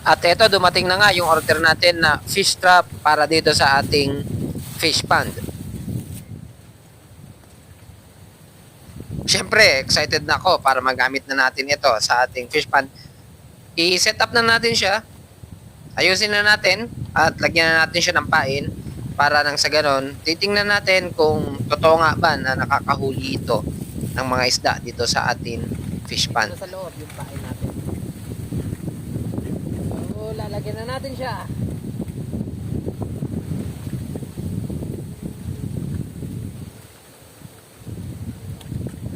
At eto, dumating na nga yung order natin na fish trap para dito sa ating fish pond. Siyempre, excited na ako para magamit na natin ito sa ating fish pond. I-set up na natin siya. Ayusin na natin at lagyan na natin siya ng pain para nang sa ganon, titingnan natin kung totoo nga ba na nakakahuli ito ng mga isda dito sa ating fish pond. Sa loob yung pain natin. So, lalagyan na natin siya.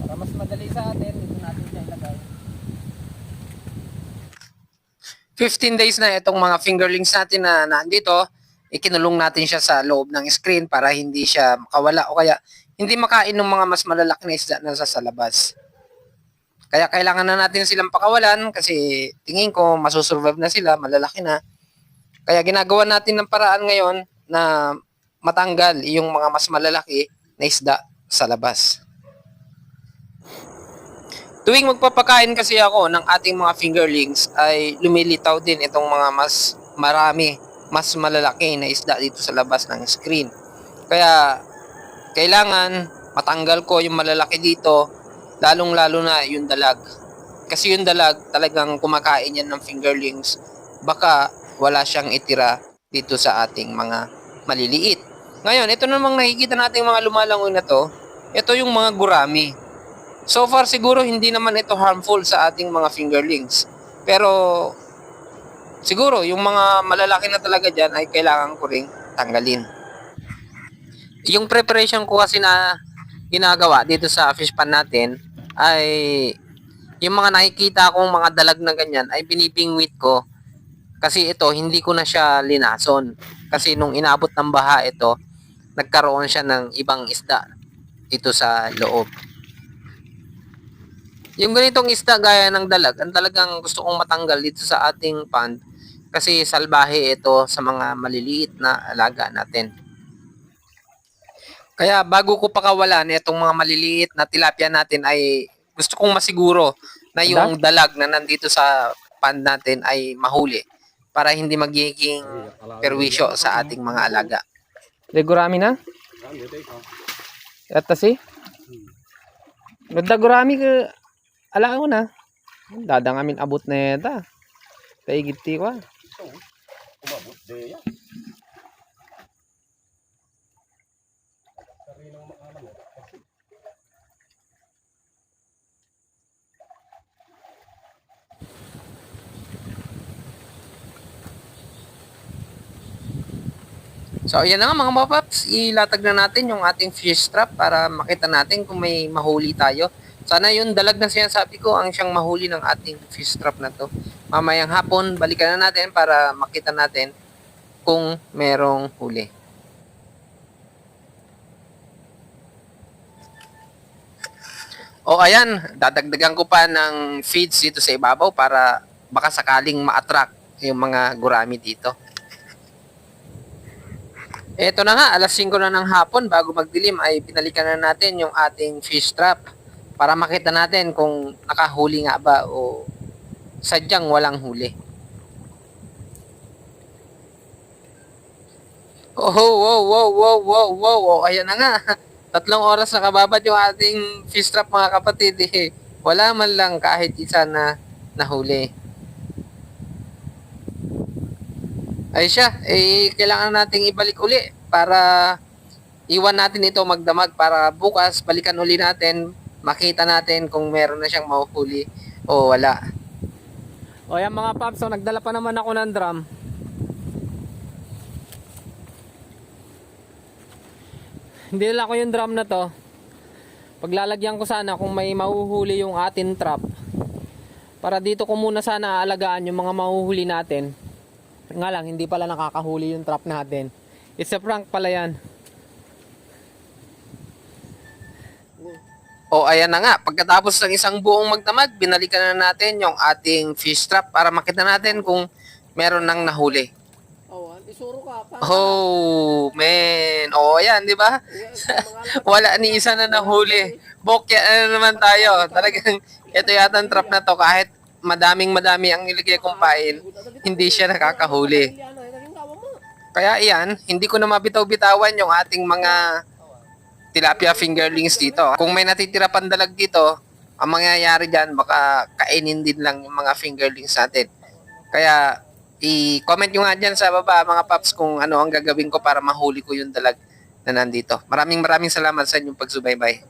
Para mas madali sa atin, dito natin siya ilagay. 15 days na itong mga fingerlings natin na nandito, ikinulong natin siya sa loob ng screen para hindi siya makawala o kaya hindi makain ng mga mas malalaki na isda na sa labas. Kaya kailangan na natin silang pakawalan kasi tingin ko masusurvive na sila, malalaki na. Kaya ginagawa natin ng paraan ngayon na matanggal yung mga mas malalaki na isda sa labas. Tuwing magpapakain kasi ako ng ating mga fingerlings ay lumilitaw din itong mga mas marami, mas malalaki na isda dito sa labas ng screen. Kaya kailangan matanggal ko yung malalaki dito, lalong-lalo na yung dalag. Kasi yung dalag talagang kumakain yan ng fingerlings, baka wala siyang itira dito sa ating mga maliliit. Ngayon, ito namang nakikita nating mga lumalangoy na to, ito yung mga gurami. So far siguro hindi naman ito harmful sa ating mga fingerlings. Pero siguro yung mga malalaki na talaga dyan ay kailangan ko ring tanggalin. Yung preparation ko kasi na ginagawa dito sa fish pan natin ay yung mga nakikita kong mga dalag na ganyan ay binibingwit ko kasi ito hindi ko na siya linason kasi nung inabot ng baha ito nagkaroon siya ng ibang isda dito sa loob. Yung ganitong isda gaya ng dalag ang talagang gusto kong matanggal dito sa ating pond kasi salbahe ito sa mga maliliit na alaga natin. Kaya bago ko pakawalan itong mga maliliit na tilapia natin ay gusto kong masiguro na yung dalag na nandito sa pond natin ay mahuli para hindi magiging perwisyo sa ating mga alaga. De gurami na? At si? Ganda gurami ka. Ala ko na. Dadang amin abot na yata. Kaigit ti ko. Umabot de yan. So ayan na nga mga mapaps, ilatag na natin yung ating fish trap para makita natin kung may mahuli tayo. Sana yung dalag na sinasabi ko ang siyang mahuli ng ating fish trap na to. Mamayang hapon, balikan na natin para makita natin kung merong huli. O ayan, dadagdagan ko pa ng feeds dito sa ibabaw para baka sakaling ma-attract yung mga gurami dito. Eto na nga, alas 5 na ng hapon bago magdilim ay binalikan na natin yung ating fish trap para makita natin kung nakahuli nga ba o sadyang walang huli. Oh, wow, wow, wow, wow, wow, wow, ayan na nga. 3 oras nakababad yung ating fish trap mga kapatid. Wala man lang kahit isa na nahuli. Ay siya, kailangan nating ibalik uli para iwan natin ito magdamag para bukas balikan uli natin, makita natin kung meron na siyang mahuhuli o wala. O yan mga paps, so nagdala pa naman ako ng drum. Hindi nila ko yung drum na to. Paglalagyan ko sana kung may mahuhuli yung atin trap. Para dito ko muna sana aalagaan yung mga mahuhuli natin. Nga lang, hindi pala nakakahuli yung trap natin. It's a prank pala yan. O ayan na nga, pagkatapos ng isang buong magdamag, binalikan na natin yung ating fish trap para makita natin kung meron nang nahuli. Oh, isuro ka pa. Oh, man. O ayan, di ba? Wala ni isa na nahuli. Bokya na naman tayo. Talagang ito yata ang trap na to kahit madami ang nilagay kong pain, hindi siya nakakahuli. Kaya iyan, hindi ko na mabitaw-bitawan yung ating mga tilapia fingerlings dito. Kung may natitira pandalag dito, ang mangyayari dyan, baka kainin din lang yung mga fingerlings natin. Kaya, i-comment nyo nga dyan sa baba, mga paps, kung ano ang gagawin ko para mahuli ko yung dalag na nandito. Maraming salamat sa inyong pagsubaybay.